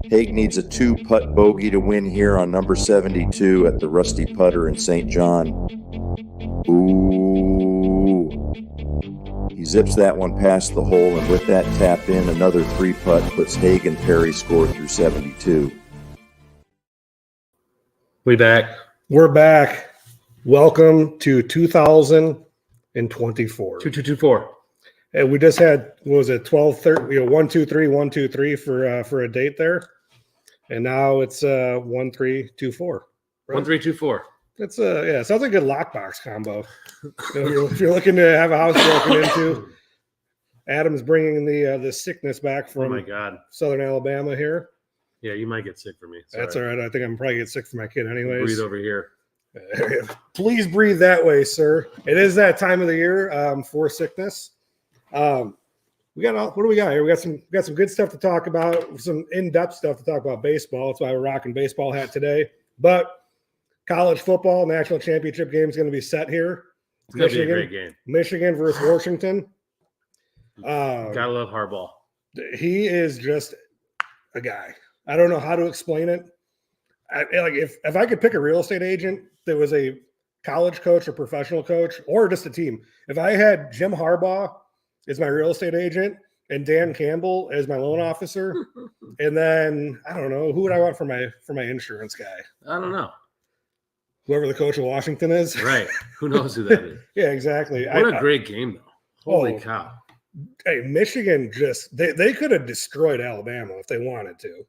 Haig needs a 2-putt bogey to win here on number 72 at the Rusty Putter in St. John. Ooh. He zips that one past the hole, and with that tap in, another 3-putt puts Haig and Perry score through 72. We back. We're back. Welcome to 2024. 2224. And we just had, what was it, 12, 30, 1, 2, 3, 1, 2, 3 for a date there. And now it's 1, 3, 2, 4. Right? 1, 3, 2, 4. It's it sounds like a lockbox combo. If you're looking to have a house broken into, Adam's bringing the sickness back from my God. Southern Alabama here. Yeah, you might get sick for me. Sorry. That's all right. I think I'm probably get sick for my kid anyways. Breathe over here. Please breathe that way, sir. It is that time of the year for sickness. We got what do we got here? We got some good stuff to talk about, some in-depth stuff to talk about baseball. That's why we're rocking baseball hat today. But college football national championship game is going to be set here. It's going to be a great game. Michigan versus Washington. Gotta love Harbaugh. He is just a guy. I don't know how to explain it. If I could pick a real estate agent that was a college coach or professional coach or just a team, if I had Jim Harbaugh as my real estate agent and Dan Campbell as my loan officer, and then I don't know, who would I want for my insurance guy? I don't know. Whoever the coach of Washington is. Right. Who knows who that is? Yeah, exactly. What a great game, though. Holy cow. Hey, Michigan just they could have destroyed Alabama if they wanted to.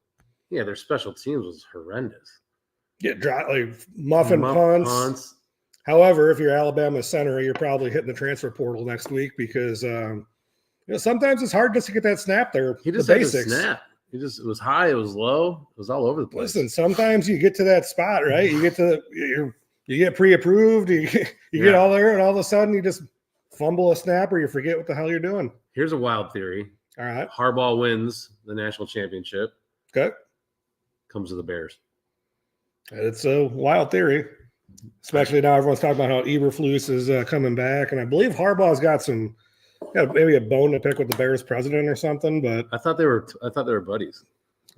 Yeah, their special teams was horrendous. Yeah, muffin punts. However, if you're Alabama center, you're probably hitting the transfer portal next week because sometimes it's hard just to get that snap there. He just had a snap. It was high, it was low, it was all over the place. Listen, sometimes you get to that spot, right? You get to you get pre-approved, you get all there, and all of a sudden you just fumble a snap or you forget what the hell you're doing. Here's a wild theory. All right. Harbaugh wins the national championship. Okay. Comes to the Bears. It's a wild theory, especially now everyone's talking about how Eberflus is coming back, and I believe Harbaugh's got maybe a bone to pick with the Bears president or something. But I thought they were buddies.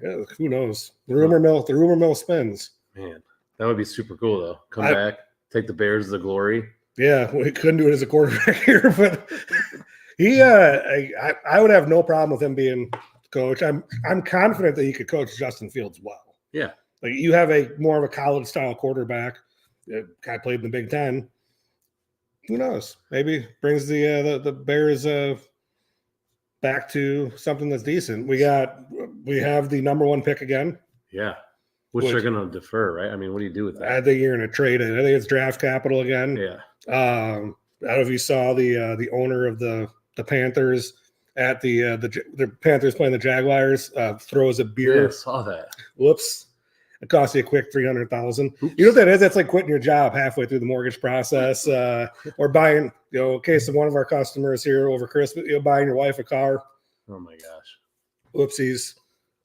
Yeah, who knows? The rumor mill spins. Man, that would be super cool though. Come back, take the Bears to the glory. Yeah, we couldn't do it as a quarterback here, but I would have no problem with him being coach. I'm confident that he could coach Justin Fields well. Yeah. Like you have more of a college style quarterback. Guy played in the Big Ten. Who knows? Maybe brings the Bears back to something that's decent. We have the number 1 pick again. Yeah, which they're going to defer, right? I mean, what do you do with that? I think you're going to trade it. I think it's draft capital again. Yeah. I don't know if you saw the owner of the Panthers at the Panthers playing the Jaguars throws a beer. Yeah, I saw that. Whoops. It costs you a quick $300,000. You know what that is? That's like quitting your job halfway through the mortgage process, or buying. Case of one of our customers here over Christmas, buying your wife a car. Oh my gosh! Whoopsies!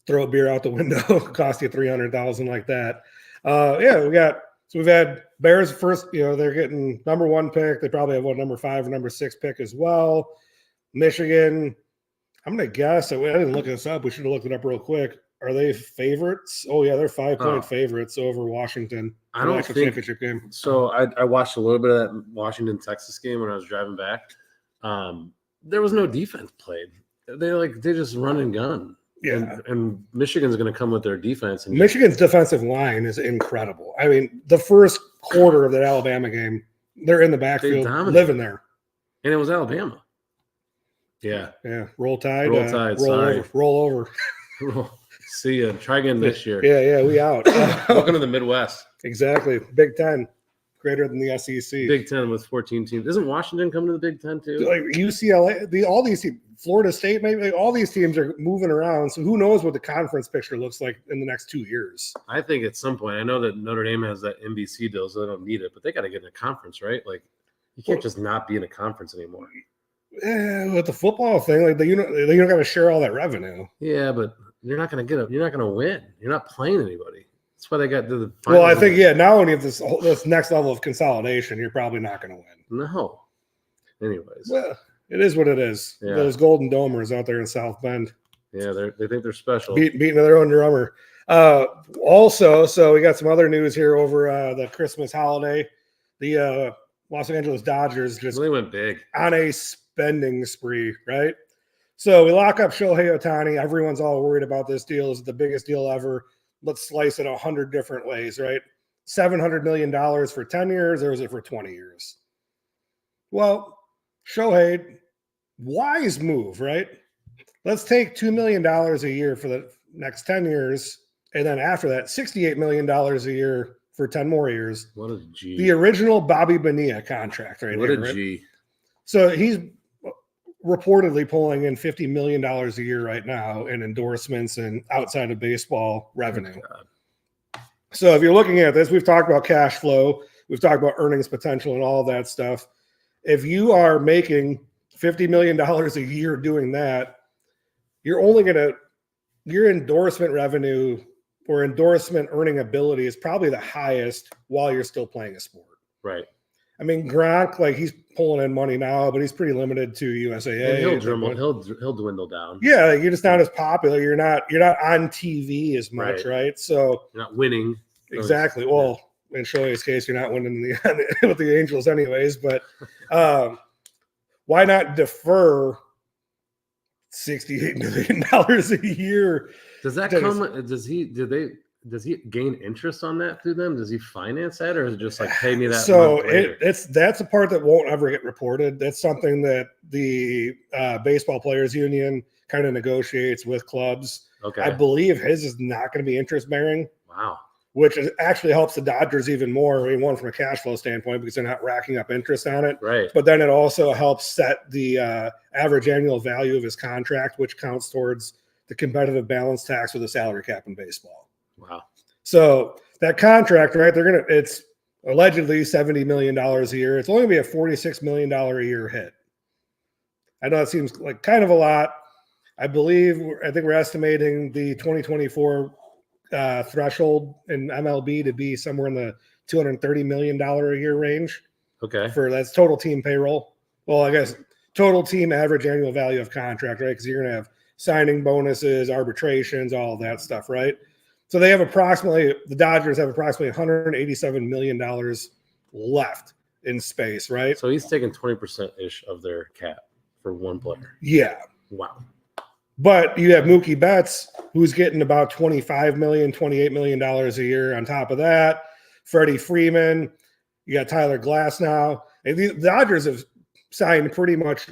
Throw a beer out the window, cost you $300,000 like that. We've had Bears first. They're getting number 1 pick. They probably have number 5 or number 6 pick as well. Michigan. I'm gonna guess. I didn't look this up. We should have looked it up real quick. Are they favorites? Oh, yeah, they're 5-point favorites over Washington. I don't think championship game. So I watched a little bit of that Washington-Texas game when I was driving back. There was no defense played. They just run and gun. Yeah. And Michigan's going to come with their defense. And Michigan's defensive line is incredible. I mean, the first quarter of that Alabama game, they're in the backfield living there. And it was Alabama. Yeah. Yeah. Roll Tide. Roll over. See ya. Try again this year. Yeah, we out. Welcome to the Midwest. Exactly. Big Ten, greater than the SEC. Big Ten with 14 teams. Isn't Washington coming to the Big Ten too? Like UCLA, all these teams, Florida State, maybe all these teams are moving around. So who knows what the conference picture looks like in the next 2 years? I think at some point, I know that Notre Dame has that NBC deal, so they don't need it, but they got to get in a conference, right? Like you can't just not be in a conference anymore. Yeah, with the football thing, like you don't got to share all that revenue. Yeah, but you're not going to get up. You're not going to win. You're not playing anybody. That's why they got the. Well, I think now when you have this next level of consolidation, you're probably not going to win. No. Anyways, well, it is what it is. Yeah. Those Golden Domers out there in South Bend. Yeah, they think they're special. beating their own drummer. Also, so we got some other news here over the Christmas holiday. The Los Angeles Dodgers just They went big. on a spending spree, right? So we lock up Shohei Ohtani. Everyone's all worried about this deal. Is it the biggest deal ever? Let's slice it 100 different ways, right? $700 million for 10 years, or is it for 20 years? Well, Shohei, wise move, right? Let's take $2 million a year for the next 10 years. And then after that, $68 million a year for 10 more years. What a G. The original Bobby Bonilla contract right what here. a Right? G. So he's reportedly pulling in $50 million a year right now in endorsements and outside of baseball revenue. God. So if you're looking at this, we've talked about cash flow, we've talked about earnings potential and all that stuff. If you are making $50 million a year doing that, you're only going to, your endorsement revenue or endorsement earning ability is probably the highest while you're still playing a sport. Right. I mean, Gronk, like he's pulling in money now, but he's pretty limited to USAA. He'll dwindle down. Yeah, like you're just not as popular. You're not on TV as much, right? So you're not winning. Exactly. Well, in Shohei's case, you're not winning with the Angels anyways, but why not defer $68 million a year? Does that come? Does he gain interest on that through them? Does he finance that, or is it just like pay me that? So that's a part that won't ever get reported. That's something that the baseball players union kind of negotiates with clubs. Okay. I believe his is not going to be interest bearing. Wow. Which actually helps the Dodgers even more. I mean, one, from a cash flow standpoint, because they're not racking up interest on it. Right. But then it also helps set the average annual value of his contract, which counts towards the competitive balance tax with the salary cap in baseball. Wow. So that contract, right? It's allegedly $70 million a year. It's only going to be a $46 million a year hit. I know it seems like kind of a lot. I think we're estimating the 2024 threshold in MLB to be somewhere in the $230 million a year range. Okay. That's total team payroll. Well, I guess total team average annual value of contract, right? Because you're going to have signing bonuses, arbitrations, all of that stuff, right? So the Dodgers have approximately $187 million left in space, right? So he's taking 20%-ish of their cap for one player. Yeah. Wow. But you have Mookie Betts, who's getting about $25 million, $28 million a year on top of that. Freddie Freeman, you got Tyler Glass now. And the Dodgers have signed pretty much,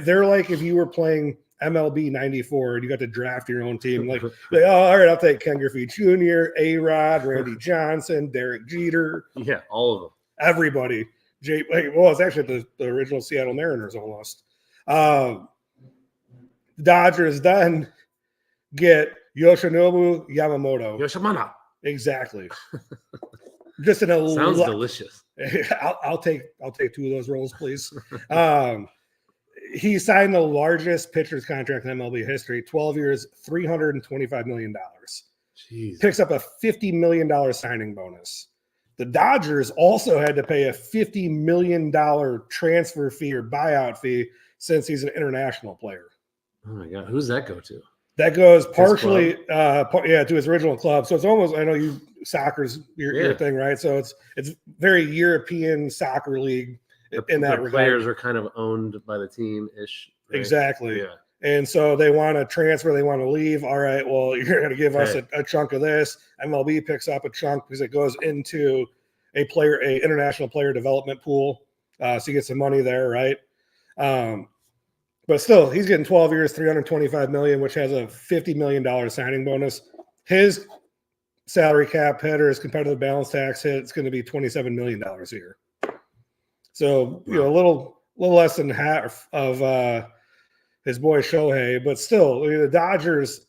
they're like if you were playing MLB 94 and you got to draft your own team. Like, all right, I'll take Ken Griffey Jr., A-Rod, Randy Johnson, Derek Jeter. Yeah, all of them. Everybody. It's actually the original Seattle Mariners almost. Dodgers then get Yoshinobu Yamamoto. Yoshimana. Exactly. Just sounds delicious. I'll take two of those roles, please. He signed the largest pitcher's contract in MLB history, 12 years, $325 million. Jeez. Picks up a $50 million signing bonus. The Dodgers also had to pay a $50 million transfer fee or buyout fee since he's an international player. Oh my God. Who's that go to? That goes partially, to his original club. So it's almost, I know soccer's your thing, right? So it's very European soccer league in that regard. Players are kind of owned by the team-ish. Right? Exactly. Yeah. And so they want to transfer, they want to leave. All right, well, you're going to give us a chunk of this. MLB picks up a chunk because it goes into a international player development pool. So you get some money there, right? But still, he's getting 12 years, $325 million, which has a $50 million signing bonus. His salary cap hit or his competitive balance tax hit, it's going to be $27 million a year. So, a little less than half of his boy Shohei, but still, the Dodgers,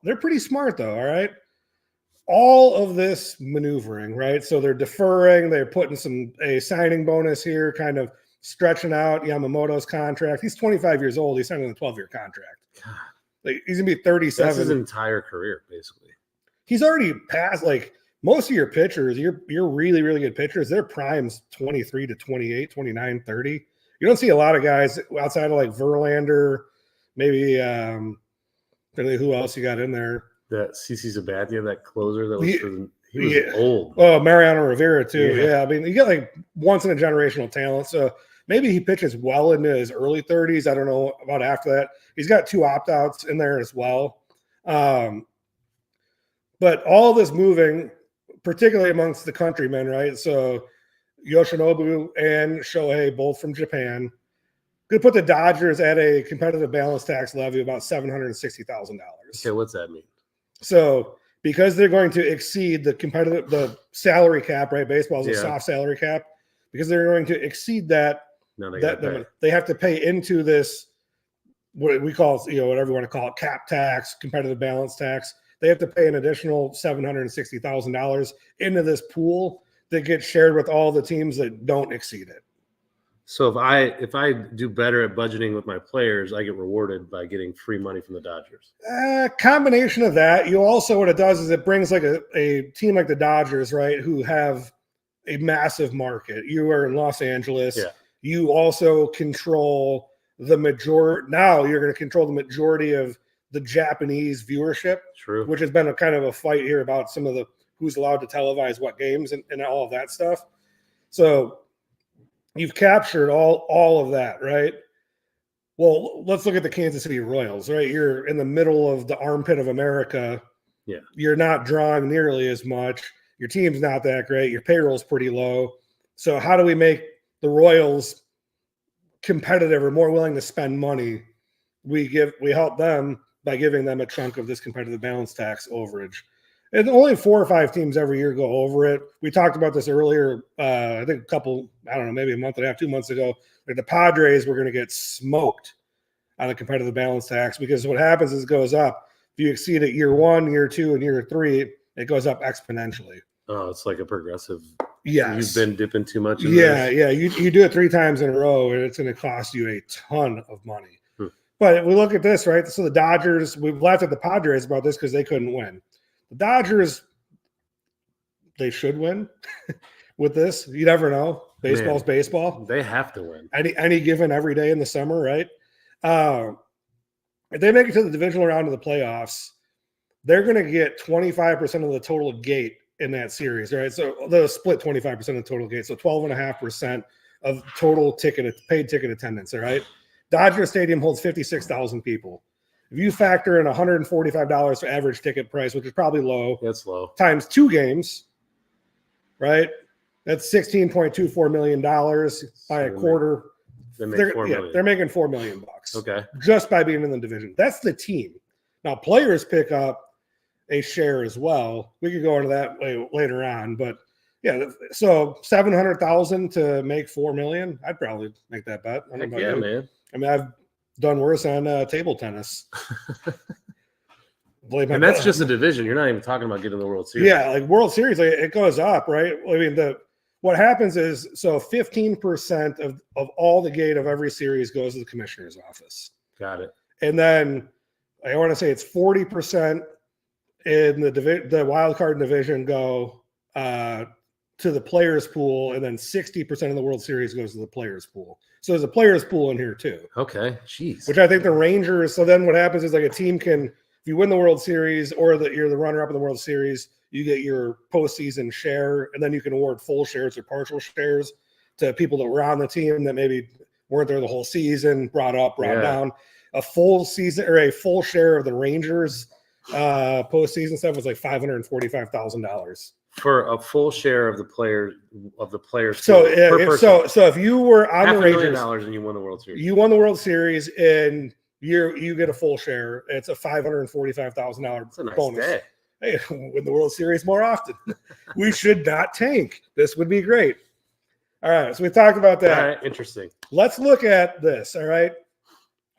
they're pretty smart though, all right? All of this maneuvering, right? So they're deferring, they're putting a signing bonus here, kind of stretching out Yamamoto's contract. He's 25 years old. He's signing a 12-year contract. Like, he's going to be 37. That's his entire career, basically. He's already passed, like, most of your pitchers, your really, really good pitchers, their prime's 23 to 28, 29, 30. You don't see a lot of guys outside of, like, Verlander, maybe Who else you got in there? That CC Sabathia, that closer that was he was Yeah. old. Oh, Mariano Rivera too. Yeah. Yeah. I mean, you get like once in a generational talent. So maybe he pitches well into his early 30s. I don't know about after that. He's got 2 opt-outs in there as well. But all this moving, particularly amongst the countrymen, right? So Yoshinobu and Shohei, both from Japan, could put the Dodgers at a competitive balance tax levy of about $760,000. Okay, what's that mean? So because they're going to exceed the salary cap, right? Baseball is a soft salary cap. Because they're going to exceed that, they have to pay into this, what we call, whatever you want to call it, cap tax, competitive balance tax. They have to pay an additional $760,000 into this pool that gets shared with all the teams that don't exceed it. So if I do better at budgeting with my players, I get rewarded by getting free money from the Dodgers. Combination of that. You also, what it does is it brings like a team like the Dodgers, right, who have a massive market. You are in Los Angeles. Yeah. You also control the majority. Now you're going to control the majority of the Japanese viewership. True. Which has been a kind of a fight here about some of the who's allowed to televise what games and all of that stuff. So you've captured all of that, right? Well, let's look at the Kansas City Royals, right? You're in the middle of the armpit of America. Yeah. You're not drawing nearly as much. Your team's not that great. Your payroll's pretty low. So how do we make the Royals competitive or more willing to spend money? We help them by giving them a chunk of this competitive balance tax overage. And only 4 or 5 teams every year go over it. We talked about this earlier, I think maybe a month and a half, 2 months ago. Like the Padres were going to get smoked on the competitive balance tax because what happens is it goes up. If you exceed it year 1, year 2, and year 3, it goes up exponentially. Oh, it's like a progressive. Yes. You've been dipping too much. Yeah. You do it 3 times in a row, and it's going to cost you a ton of money. But we look at this, right? So the Dodgers, we've laughed at the Padres about this because they couldn't win. The Dodgers, they should win with this. You never know. Baseball's baseball. They have to win. Any given every day in the summer, right? If they make it to the divisional round of the playoffs, they're going to get 25% of the total gate in that series, right? So they'll split 25% of the total gate. So 12.5% of total paid ticket attendance, all right? Dodger Stadium holds 56,000 people. If you factor in $145 for average ticket price, which is probably low, that's low, times 2 games, right? That's $16.24 million by a quarter. They're making $4 million. Okay, just by being in the division. That's the team. Now players pick up a share as well. We could go into that later on, but yeah. So $700,000 to make $4 million. I'd probably make that bet. I don't know about you. Man. I mean, I've done worse on table tennis. And that's just a division. You're not even talking about getting the World Series. Yeah, like World Series, it goes up, right? I mean, what happens is 15% of all the gate of every series goes to the commissioner's office. Got it. And then I want to say it's 40% in the wild card division go to the players pool, and then 60% of the World Series goes to the players pool. So there's a players pool in here too. Okay, jeez. Which I think the Rangers. So then what happens is like a team can, if you win the World Series or you're the runner-up in the World Series, you get your postseason share, and then you can award full shares or partial shares to people that were on the team that maybe weren't there the whole season, brought down. A full season or a full share of the Rangers postseason stuff was like $545,000 for a full share of the players. So if you were on the Rangers, $500,000 and you won the World Series, and you get a full share. It's a $545,000 bonus. Day. Hey, win the World Series more often. We should not tank. This would be great. All right, so we talked about that. All right, interesting. Let's look at this. All right,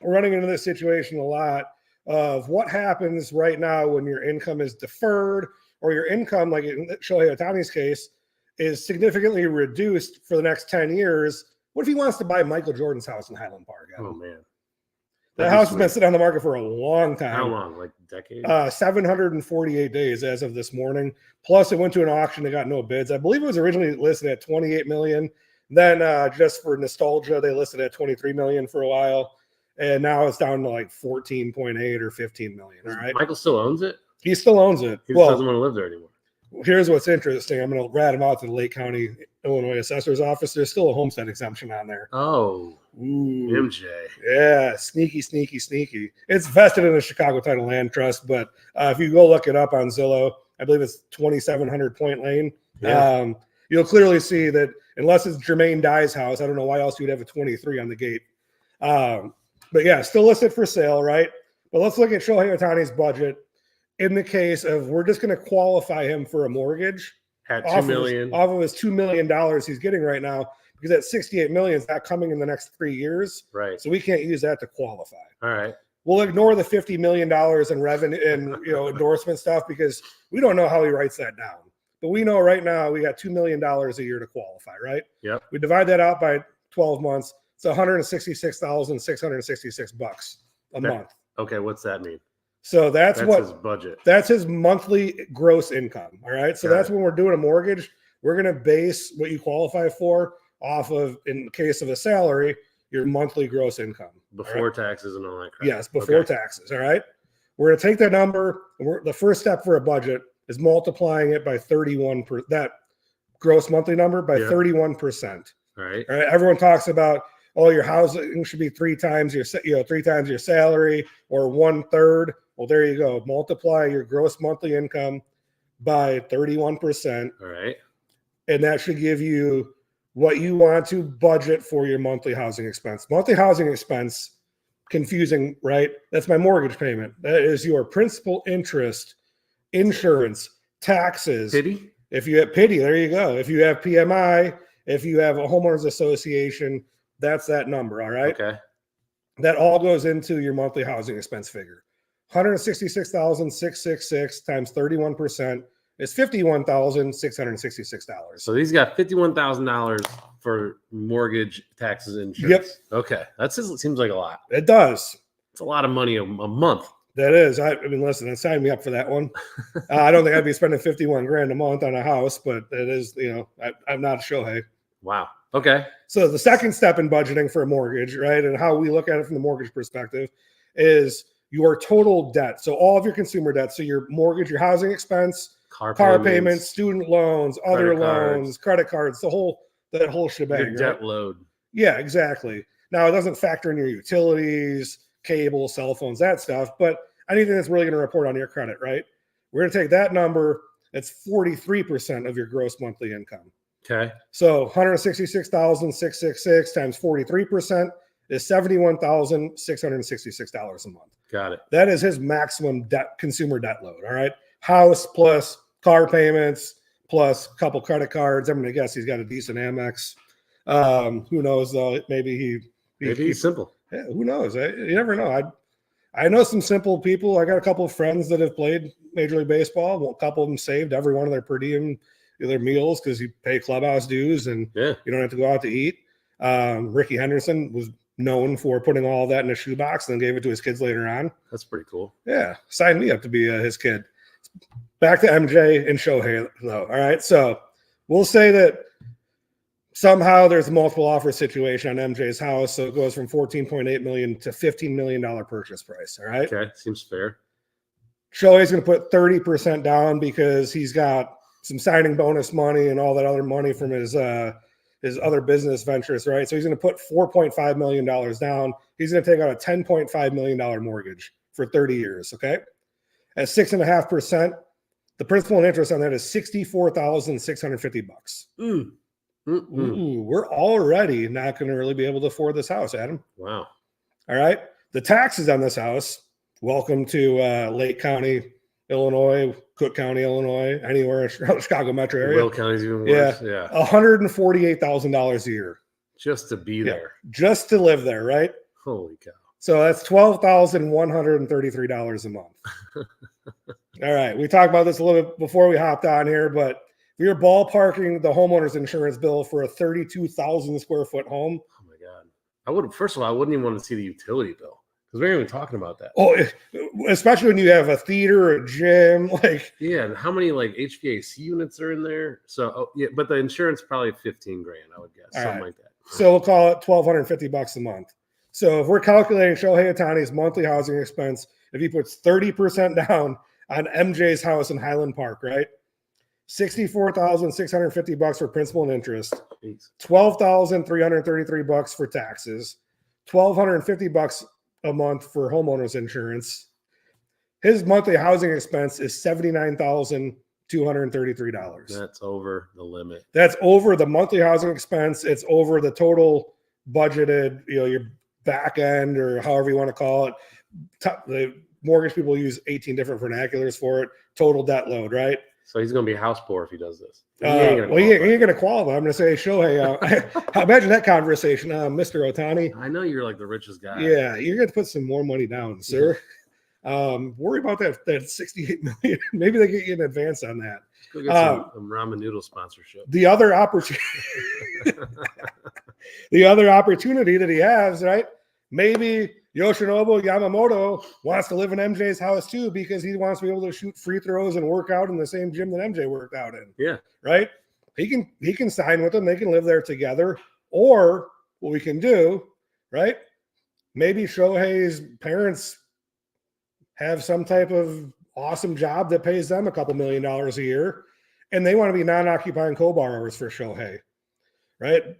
we're running into this situation a lot of what happens right now when your income is deferred, or your income, like in Shohei Ohtani's case, is significantly reduced for the next 10 years. What if he wants to buy Michael Jordan's house in Highland Park? Oh, man. That house has been sitting on the market for a long time. How long? Like a decade? 748 days as of this morning. Plus, it went to an auction. It got no bids. I believe it was originally listed at $28 million. Then, just for nostalgia, they listed at $23 million for a while. and now it's down to like 14.8 or 15 million. All right. Michael still owns it? He still owns it. He just doesn't want to live there anymore. Here's what's interesting. I'm going to rat him out to the Lake County, Illinois Assessor's Office. There's still a homestead exemption on there. Oh, ooh, MJ. Yeah, sneaky. It's vested in a Chicago Title Land Trust, but if you go look it up on Zillow, I believe it's 2700 Point Lane. Yeah. You'll clearly see that unless it's Jermaine Dye's house, I don't know why else you'd have a 23 on the gate. But yeah, still listed for sale, right? But let's look at Shohei Ohtani's budget. In the case of, we're just going to qualify him for a mortgage at $2 million off of his $2 million he's getting right now, because that $68 million is not coming in the next 3 years. Right. So we can't use that to qualify. All right. We'll ignore the $50 million in revenue and endorsement stuff, because we don't know how he writes that down. But we know right now we got $2 million a year to qualify, right? Yep. We divide that out by 12 months. It's $166,666 a month. Okay, what's that mean? So that's what his budget. That's his monthly gross income. All right. So that's when we're doing a mortgage, we're going to base what you qualify for off of, in the case of a salary, your monthly gross income. Before taxes and all that crap. Yes, before taxes. All right. We're going to take that number. The first step for a budget is multiplying it by 31%, that gross monthly number by 31%. All right. All right. Everyone talks about, oh, your housing should be 3 times your salary, or 1/3. Well, there you go. Multiply your gross monthly income by 31%. All right. And that should give you what you want to budget for your monthly housing expense. Monthly housing expense, confusing, right? That's my mortgage payment. That is your principal, interest, insurance, taxes. Pity? If you have pity, there you go. If you have PMI, if you have a homeowners association, that's that number. All right. Okay. That all goes into your monthly housing expense figure. 166,666 times 31% is $51,666. So he's got $51,000 for mortgage, taxes, and insurance. Yep. Okay. It seems like a lot. It does. It's a lot of money a month. That is. I mean, listen, sign me up for that one. I don't think I'd be spending 51 grand a month on a house, but it is, I'm not Shohei. Wow. Okay. So the second step in budgeting for a mortgage, right, and how we look at it from the mortgage perspective, is your total debt. So all of your consumer debt. So your mortgage, your housing expense, car payments, student loans, other loans, credit cards, that whole shebang. Your debt load. Yeah, exactly. Now it doesn't factor in your utilities, cable, cell phones, that stuff, but anything that's really going to report on your credit, right? We're going to take that number. It's 43% of your gross monthly income. Okay. So 166,666 times 43% is $71,666 a month. Got it. That is his maximum consumer debt load. All right. House plus car payments plus a couple credit cards. I'm going to guess he's got a decent Amex. Who knows though? Maybe he's simple. Yeah, who knows? You never know. I know some simple people. I got a couple of friends that have played Major League Baseball. A couple of them saved every one of their per diem, their meals, because you pay clubhouse dues and you don't have to go out to eat. Ricky Henderson was known for putting all that in a shoebox and then gave it to his kids later on. That's pretty cool. Yeah. Signed me up to be his kid. Back to MJ and Shohei, though. All right. So we'll say that somehow there's a multiple offer situation on MJ's house. So it goes from $14.8 million to $15 million purchase price. All right. Okay. Seems fair. Shohei's going to put 30% down because he's got some signing bonus money and all that other money from his other business ventures, right? So he's going to put $4.5 million down. He's going to take out a $10.5 million mortgage for 30 years, okay? At 6.5%, the principal and interest on that is $64,650. Ooh, we're already not going to really be able to afford this house, Adam. Wow. All right. The taxes on this house, welcome to Lake County, Illinois, Cook County, Illinois, anywhere in Chicago metro area. Will County's even worse. Yeah. $148,000 a year. Just to be there. Just to live there, right? Holy cow. So that's $12,133 a month. All right. We talked about this a little bit before we hopped on here, but we were ballparking the homeowner's insurance bill for a 32,000 square foot home. Oh my God. I wouldn't even want to see the utility bill, because we weren't even talking about that. Oh, especially when you have a theater, a gym, yeah. And how many HVAC units are in there? So but the insurance probably 15 grand, I would guess, something like that. So we'll call it $1,250 a month. So if we're calculating Shohei Ohtani's monthly housing expense, if he puts 30% down on MJ's house in Highland Park, right? $64,650 for principal and interest, $12,333 for taxes, $1,250 a month for homeowners insurance. His monthly housing expense is $79,233. That's over the limit. That's over the monthly housing expense. It's over the total budgeted, your back end or however you want to call it. The mortgage people use 18 different vernaculars for it. Total debt load, right? So he's going to be house poor if he does this. He ain't going to qualify. I'm going to say, Shohei, imagine that conversation. Mr. Ohtani. I know you're like the richest guy. Yeah, you're going to put some more money down, sir. Worry about that 68 million. Maybe they get you an advance on that. Go get some ramen noodle sponsorship. The other opportunity that he has, right? Maybe Yoshinobu Yamamoto wants to live in MJ's house too because he wants to be able to shoot free throws and work out in the same gym that MJ worked out in. Yeah. Right? He can sign with them. They can live there together. Or what we can do, right? Maybe Shohei's parents have some type of awesome job that pays them a couple $1 million a year, and they want to be non-occupying co-borrowers for Shohei, right?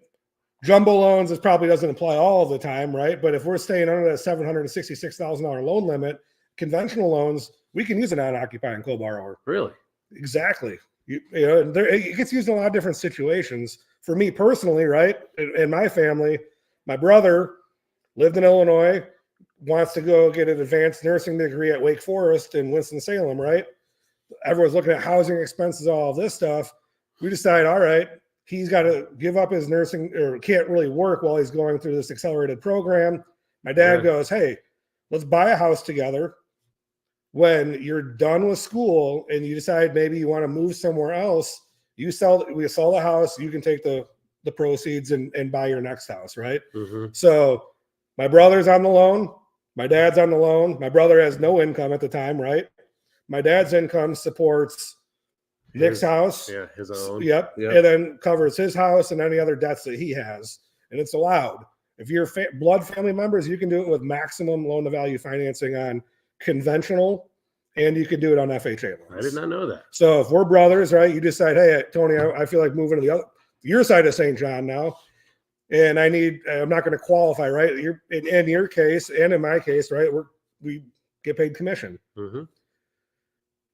Jumbo loans, this probably doesn't apply all the time, right? But if we're staying under that $766,000 loan limit, conventional loans, we can use a non-occupying co-borrower. Really? Exactly. It gets used in a lot of different situations. For me personally, right, in my family, my brother lived in Illinois, wants to go get an advanced nursing degree at Wake Forest in Winston-Salem, right? Everyone's looking at housing expenses, all of this stuff. We decide, all right, he's got to give up his nursing or can't really work while he's going through this accelerated program. My dad goes, hey, let's buy a house together. When you're done with school and you decide maybe you want to move somewhere else, we sell the house, you can take the proceeds and buy your next house, right? Mm-hmm. So my brother's on the loan. My dad's on the loan. My brother has no income at the time, right? My dad's income supports Nick's house. Yeah, his own. Yep. And then covers his house and any other debts that he has. And it's allowed. If you're blood family members, you can do it with maximum loan to value financing on conventional, and you can do it on FHA loans. I did not know that. So if we're brothers, right, you decide, hey, Tony, I feel like moving to your side of St. John now. And I'm not going to qualify, right? In your case and in my case, right? We get paid commission. Mm-hmm.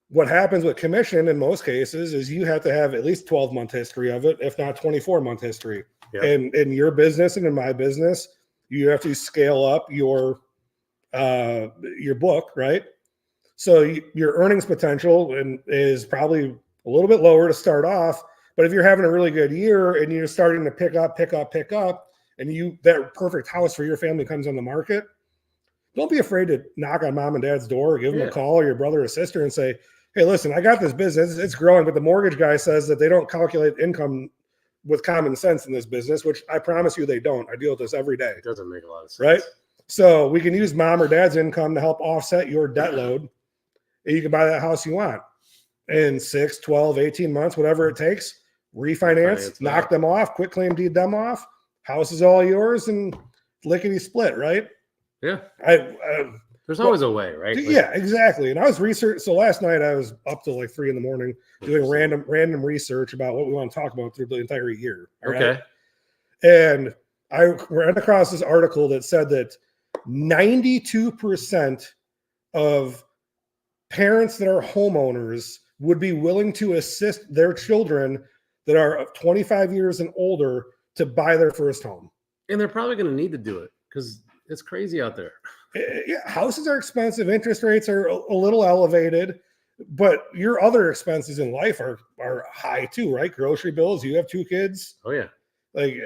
What happens with commission in most cases is you have to have at least 12-month history of it, if not 24-month history. Yep. And in your business and in my business, you have to scale up your book, right? So your earnings potential is probably a little bit lower to start off. But if you're having a really good year and you're starting to pick up, and that perfect house for your family comes on the market, don't be afraid to knock on mom and dad's door, or give them a call, or your brother or sister, and say, hey, listen, I got this business. It's growing, but the mortgage guy says that they don't calculate income with common sense in this business, which I promise you they don't. I deal with this every day. It doesn't make a lot of sense. Right? So we can use mom or dad's income to help offset your debt load, and you can buy that house you want in 6, 12, 18 months, whatever it takes. Refinance, knock them off, quit claim deed them off. House is all yours, and lickety split, right? Yeah. There's always a way, right? Yeah, exactly. And I was researching. So last night I was up till like 3 a.m. doing random research about what we want to talk about through the entire year. Okay. Right? And I ran across this article that said that 92% of parents that are homeowners would be willing to assist their children that are 25 years and older to buy their first home. And they're probably going to need to do it because it's crazy out there. Yeah, houses are expensive. Interest rates are a little elevated, but your other expenses in life are high too, right? Grocery bills. You have 2 kids. Oh yeah. Like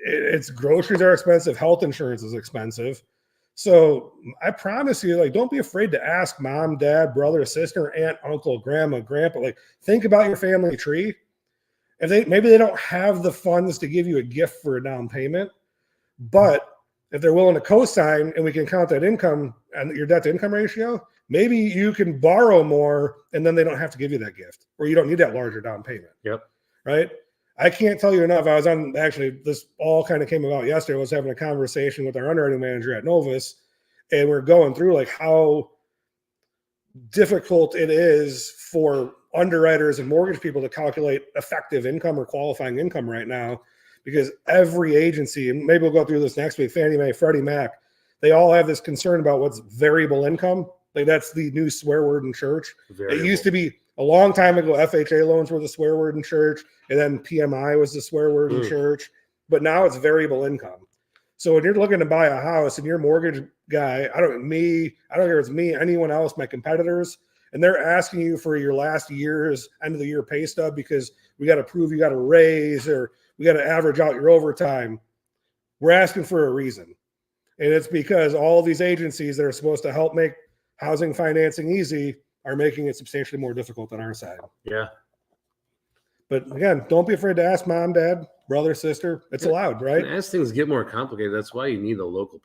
it's groceries are expensive. Health insurance is expensive. So I promise you, like, don't be afraid to ask mom, dad, brother, sister, aunt, uncle, grandma, grandpa. Like, think about your family tree. If maybe they don't have the funds to give you a gift for a down payment, but if they're willing to co-sign and we can count that income and your debt to income ratio, maybe you can borrow more and then they don't have to give you that gift, or you don't need that larger down payment. Yep. Right. I can't tell you enough. I was on actually, this all kind of came about yesterday. I was having a conversation with our underwriting manager at Novus, and we're going through like how difficult it is for underwriters and mortgage people to calculate effective income or qualifying income right now, because every agency, and maybe we'll go through this next week, Fannie Mae, Freddie Mac, they all have this concern about what's variable income. Like that's the new swear word in church. Variable. It used to be a long time ago, FHA loans were the swear word in church, and then PMI was the swear word in church. But now it's variable income. So when you're looking to buy a house and your mortgage guy, I don't care if it's me, anyone else, my competitors, and they're asking you for your last year's end of the year pay stub because we got to prove you got a raise or we got to average out your overtime. We're asking for a reason. And it's because all these agencies that are supposed to help make housing financing easy are making it substantially more difficult on our side. Yeah. But again, don't be afraid to ask mom, dad, brother, sister. It's allowed, right? And as things get more complicated, that's why you need a local,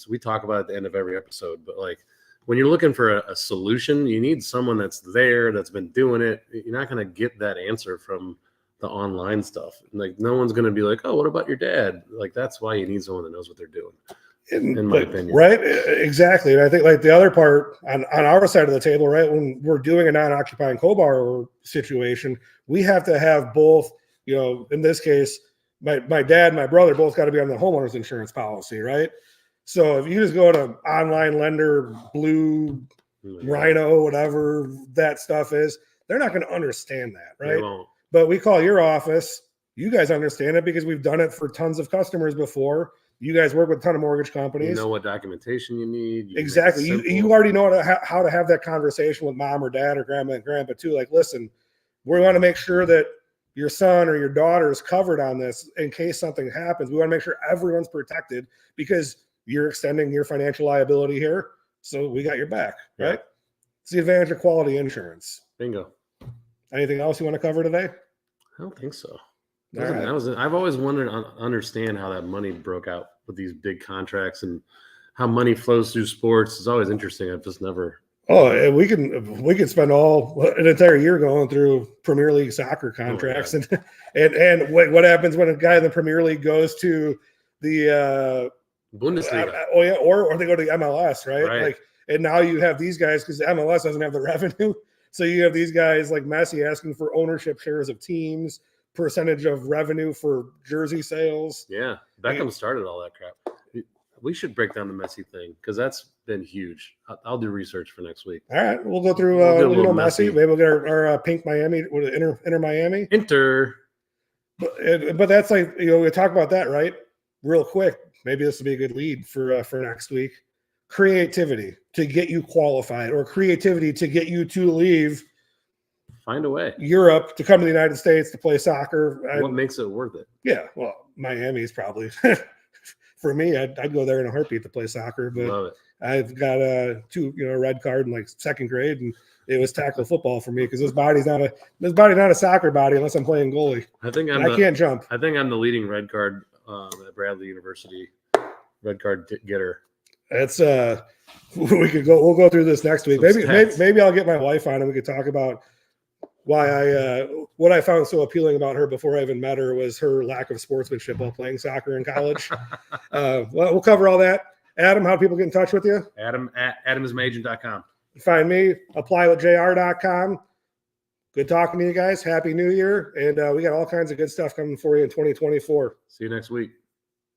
we talk about at the end of every episode, but like when you're looking for a solution, you need someone that's there, that's been doing it. You're not going to get that answer from the online stuff. Like no one's going to be like, oh, what about your dad? Like that's why you need someone that knows what they're doing. In my opinion. Right. Exactly. And I think like the other part on our side of the table, right, when we're doing a non-occupying co-borrower situation, we have to have both, in this case, my dad and my brother both got to be on the homeowner's insurance policy, right? So if you just go to online lender, Blue, Rhino, whatever that stuff is, they're not going to understand that, right? But we call your office. You guys understand it because we've done it for tons of customers before. You guys work with a ton of mortgage companies. You know what documentation you need. Exactly. You already know how to have that conversation with mom or dad or grandma and grandpa too. Like, listen, we want to make sure that your son or your daughter is covered on this in case something happens. We want to make sure everyone's protected because you're extending your financial liability here. So we got your back, right? Yeah. It's the advantage of quality insurance. Bingo. Anything else you want to cover today? I don't think so. I've always wanted to understand how that money broke out with these big contracts and how money flows through sports. It's always interesting. I've just never. Oh, and we can spend an entire year going through Premier League soccer contracts and what happens when a guy in the Premier League goes to the Bundesliga. Or they go to the MLS, right? Like, and now you have these guys because the MLS doesn't have the revenue, so you have these guys like Messi asking for ownership shares of teams, percentage of revenue for jersey sales. Yeah, Beckham started all that crap. We should break down the Messi thing because that's been huge. I'll do research for next week. All right, we'll go through Messi. Maybe we'll get our pink Miami, Inter Miami. But that's like we talk about that right real quick. Maybe this will be a good lead for next week. Creativity to get you qualified, or creativity to get you to leave. Find a way. Europe to come to the United States to play soccer. What makes it worth it? Yeah, well, Miami's probably for me. I'd go there in a heartbeat to play soccer. But love it. I've got a red card in like second grade, and it was tackle football for me because this body's not a soccer body unless I'm playing goalie. I can't jump. I think I'm the leading red card at Bradley University. Red card getter. It's we'll go through this next week. Maybe I'll get my wife on and we could talk about why what I found so appealing about her before I even met her was her lack of sportsmanship while playing soccer in college. We'll cover all that. Adam, how do people get in touch with you? Adam at adamismagent.com. Find me, applywithjr.com. Good talking to you guys. Happy New Year. And we got all kinds of good stuff coming for you in 2024. See you next week.